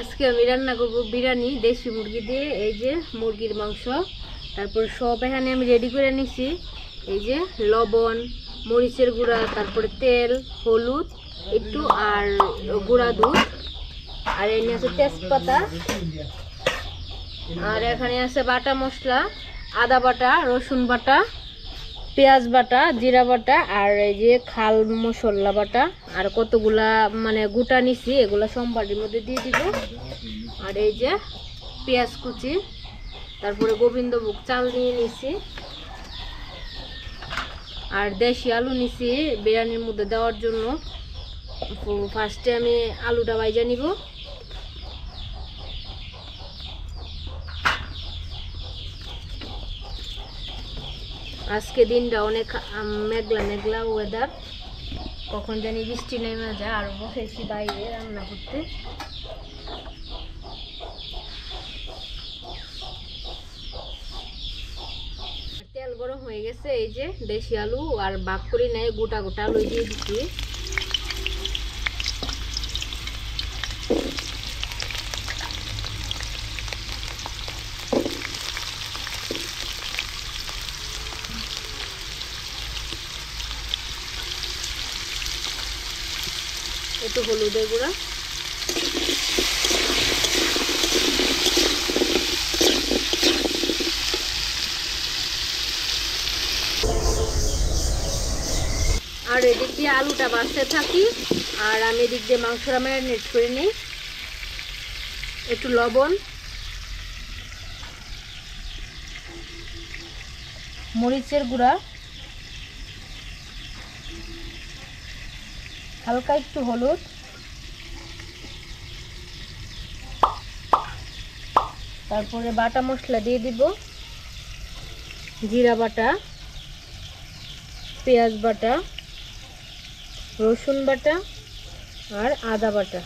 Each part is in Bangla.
আজকে আমি রান্না করব বিরিয়ানি দেশি মুরগি দিয়ে। এই যে মুরগির মাংস, তারপর সব এখানে আমি রেডি করে নিছি। এই যে লবণ, মরিচের গুঁড়া, তারপরে তেল, হলুদ একটু আর গুঁড়া দুধ, আর এখানে আছে তেজপাতা, আর এখানে আছে বাটা মশলা, আদা বাটা, রসুন বাটা, পেঁয়াজ বাটা, জিরা বাটা, আর এই যে খাল মশলা বাটা, আর কতগুলা মানে গোটা নিছি, এগুলা সোমবারের মধ্যে দিয়ে দিব। আর এই যে পেঁয়াজ কুচি, তারপরে গোবিন্দভোগ চাল নিয়ে নিছি, আর দেশি আলু নিছি বিরিয়ানির মধ্যে দেওয়ার জন্য। ফার্স্টে আমি আলুটা ভাজা নিব। আজকে দিনটা অনেক মেঘলা মেঘলা ওয়েদার, কখন জানি বৃষ্টি নেমে যায়। আর বসেছি বাইরে রান্না করতে। তেল গরম হয়ে গেছে, এই যে দেশি আলু আর ভাগ করি নাই, গোটা গোটা আলু দিয়ে দিচ্ছি। একটু হলুদের গুঁড়া, আর এদিক দিয়ে আলুটা বাছতে থাকি, আর আমি এদিক দিয়ে মাংসটা ম্যারিনেট করে নিই। একটু লবণ, মরিচের গুঁড়া, হালকা একটু হলুদ, তারপরে বাটা মশলা দিয়ে দিব, জিরা বাটা, পেঁয়াজ বাটা, রসুন বাটা, আর আদা বাটা।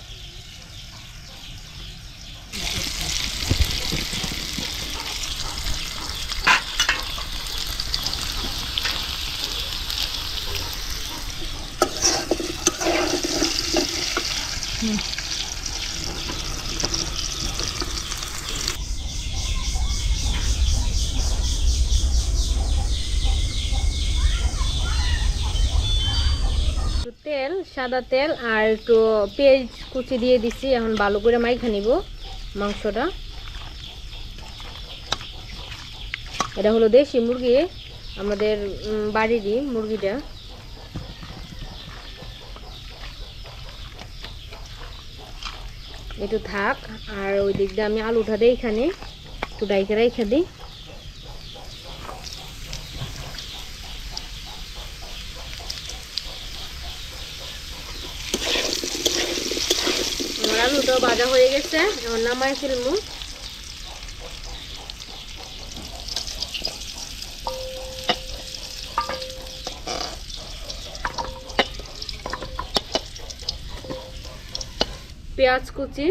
তেল, সাদা তেল আর একটু পেঁয়াজ কুচি দিয়ে দিছি। এখন ভালো করে মাইখা নিব মাংসটা। এটা হলো দেশি মুরগি, আমাদের বাড়িরই মুরগিটা। একটু থাক, আর ওই দিক দিয়ে আমি আলুটা দিই, এখানে একটু ডাইকে রেখে দিই। আমার আলুটাও ভাজা হয়ে গেছে, এখন নামাই ফেলবো। পেঁয়াজ কুচি,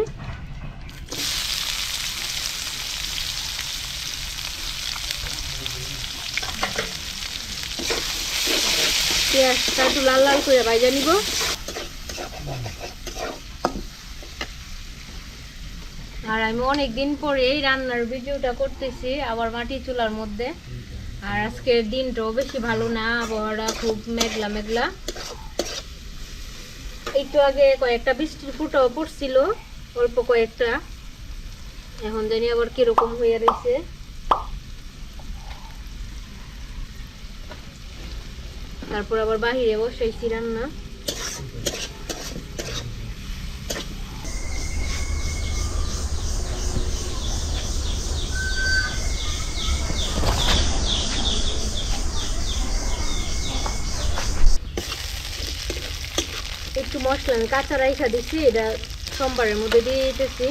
পেঁয়াজটা একটু লাল লাল করে ভাজা নিব। আর আমি অনেক দিন পরে এই রান্নার ভিডিওটা করতেছি, আবার মাটি চুলার মধ্যে। আর আজকের দিনটাও বেশি ভালো না, আবহাওয়াটা খুব মেঘলা মেঘলা। একটু আগে কয়েকটা বৃষ্টির ফুটাও পড়ছিল, অল্প কয়েকটা। এখন জানি আবার কিরকম হয়ে রয়েছে। তারপর আবার বাহিরে বসাইছি রান্না। একটু মশলা আমি কাঁচা রাইখা দিছি, এটা সোমবারের মধ্যে দিয়ে দিতেছি।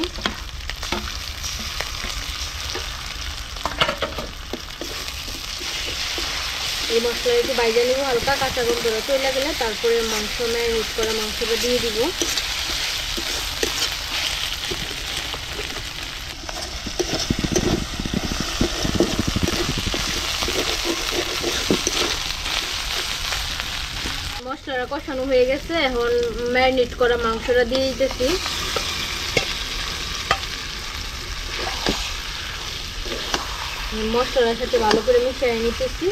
এই মশলা একটু বাইজা নিব হালকা, কাঁচা গন্ধটা চলে গেলে তারপরে মাংস ম্যারিনেট করা মাংসটা দিয়ে দিব। মশলাটা কষানো হয়ে গেছে, এখন ম্যারিনেট করা মাংসটা দিয়ে দিতেছি। মশলার সাথে ভালো করে মিশিয়ে নিতেছি।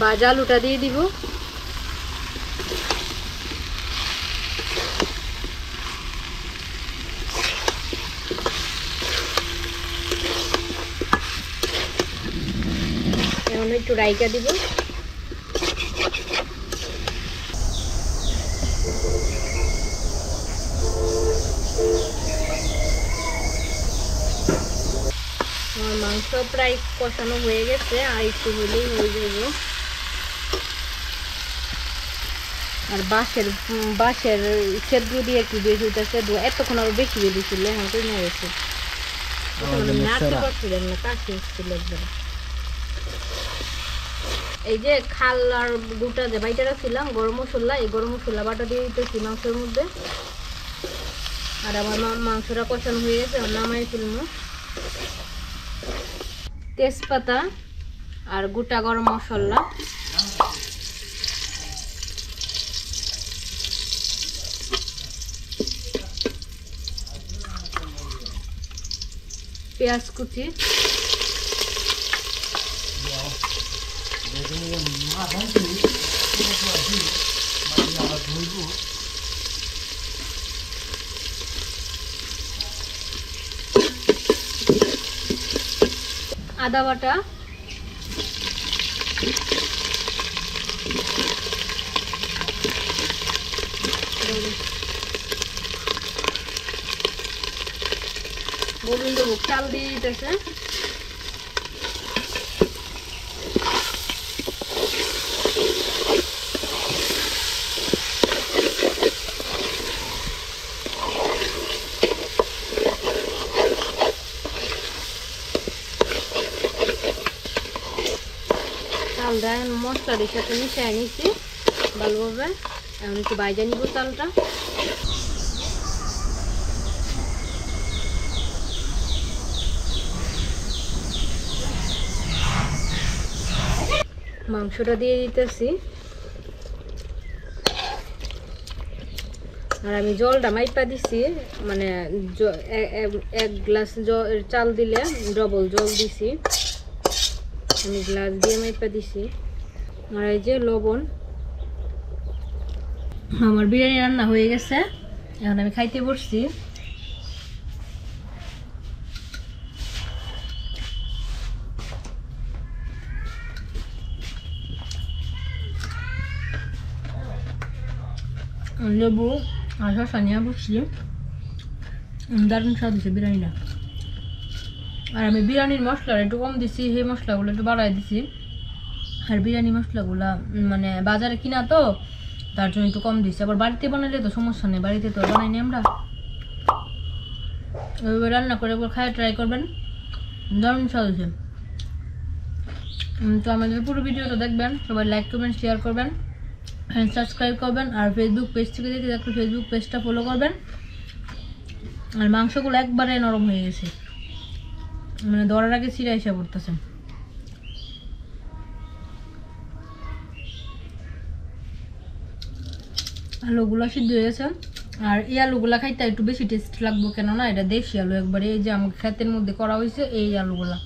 ভাজা আলুটা দিয়ে দিব। এখন একটু রাইকা দিব। আমার মাংস প্রায় কষানো হয়ে গেছে, আর একটু হলেই হয়ে যাব। আর বাঁশের সেদ্ধ দিয়ে একটু বেশি হইতেছে, এতক্ষণ আরো বেশি বেশি ছিল, এখন তো নিয়ে গেছে নাড়তে পারছিলাম না, কাশি হচ্ছিল একবার। এই যে খাল আর গুটা যে বাইটা রাখছিলাম গরম মশলা, এই গরম মশলা বাটা দিয়ে দিতেছি মাংসের মধ্যে। আর আমার মাংসটা কষানো হয়ে গেছে, নামাই ফেলবো। তেজপাতা আর গোটা গরম মশলা, পেঁয়াজ কুচি, আদা বাটা, গোবিন্দভোগ চাল দিয়ে দিতেছে। চালটা মশলার সাথে মিশিয়ে নিচ্ছি ভালোভাবে। এখন একটু বাইজা নিব চালটা। মাংসটা দিয়ে দিতেছি। আর আমি জলটা মাইপা দিছি, মানে এক গ্লাস চাল দিলে ডবল জল দিছি, আমি গ্লাস দিয়ে মাইপা দিছি। আর এই যে লবণ। আমার বিরিয়ানি রান্না হয়ে গেছে, এখন আমি খাইতে বসছি। লেবু আর শসা নিয়ে বসছি, দারুণ স্বাদ হচ্ছে বিরিয়ানিটা। আর আমি বিরিয়ানির মশলা একটু কম দিছি, সেই মশলাগুলো একটু বাড়াই দিছি। আর বিরিয়ানি মশলাগুলা মানে বাজারে কিনা তো, তার জন্য একটু কম দিছি। আবার বাড়িতে বানালে তো সমস্যা নেই, বাড়িতে তো বানাইনি আমরা। ওইভাবে রান্না করে একবার খায় ট্রাই করবেন, দারুণ স্বাদ হচ্ছে। তো আমাদের পুরো ভিডিওটা দেখবেন, সবাই লাইক করবেন, শেয়ার করবেন, সাবস্ক্রাইব করবেন। আর ফেসবুক পেজ থেকে দেখে দেখলে ফেসবুক পেজটা ফলো করবেন। আর মাংসগুলো একবারে নরম হয়ে গেছে, মানে ধরার আগে ছিঁড়া এসে পড়তেছে। আলুগুলো সিদ্ধ হয়ে গেছে। আর এই আলুগুলা খাইতে একটু বেশি টেস্ট লাগবো, কেননা এটা দেশি আলু একবারে, এই যে আমাকে ক্ষেতের মধ্যে করা হয়েছে এই আলুগুলা।